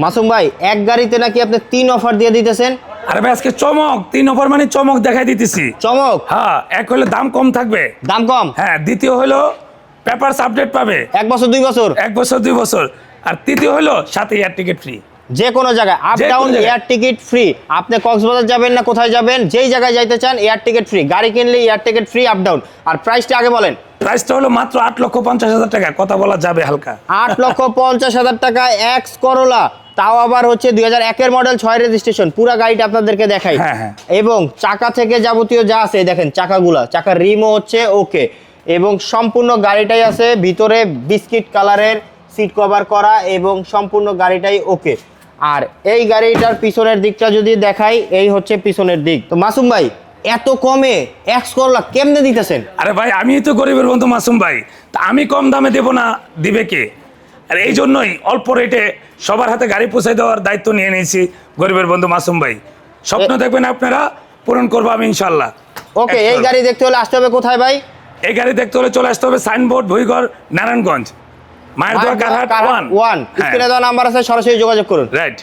মাসুম ভাই এক গাড়িতে নাকি আপনি 3 অফার দিয়ে দিতেছেন? আরে ভাই আজকে চমক, 3 অফার মানে চমক দেখাই দিতেছি। চমক? হ্যাঁ, এক হলো দাম কম থাকবে। দাম কম? হ্যাঁ, দ্বিতীয় হলো পেপারস আপডেট পাবে 1 বছর 2 বছর? 1 বছর 2 বছর। আর তৃতীয় হলো সাথে এয়ার টিকিট ফ্রি। যে কোনো জায়গায় up down air ticket free. আপনি কক্সবাজার যাবেন না কোথায় যাবেন, যেই জায়গায় যাইতে চান এয়ার টিকিট ফ্রি। গাড়ি কিনলে air ticket free up down. আর প্রাইসটা আগে বলেন। প্রাইসটা হলো মাত্র 8,50,000 টাকা, কথা বলা যাবে হালকা। 8,50,000 টাকা এক্স করোলা, তাও আবার হচ্ছে 2001 মডেল 6 রেজিস্ট্রেশন। পুরো গাড়িটা আপনাদেরকে দেখাই। হ্যাঁ। এবং চাকা থেকে যাবতীয় যা আছে দেখেন, চাকাগুলা, চাকার রিমও হচ্ছে ওকে, এবং সম্পূর্ণ গাড়িটাই আছে ভিতরে বিস্কিট কালারের সিট কভার করা, এবং সম্পূর্ণ গাড়িটাই ওকে। আর এই গাড়িটার পিছনের দিকটা যদি দেখাই, এই হচ্ছে পিছনের দিক। তো মাসুম ভাই এত কমে এক্স করোলা কেমনে দিতেছেন? আরে ভাই আমি তো গরিবের বন্ধু মাসুম ভাই, তা আমি কম দামে দেব না, দিবে কে? আর এই জন্যই অল্প রেটে সবার হাতে গাড়ি পৌঁছে দেওয়ার দায়িত্ব নিয়ে নিয়েছি গরিবের বন্ধু মাসুম ভাই। স্বপ্ন দেখবেন আপনারা, পূরণ করবো আমি ইনশাল্লাহ। ওকে, এই গাড়ি দেখতে হলে আসতে হবে কোথায় ভাই? এই গাড়ি দেখতে হলে চলে আসতে হবে সাইনবোর্ড, ভুইগড়, নারায়ণগঞ্জ, মায়ের দোয়া কারহাট 1। স্ক্রিনে দেওয়া নাম্বার আছে, সরাসরি যোগাযোগ করুন। রাইট।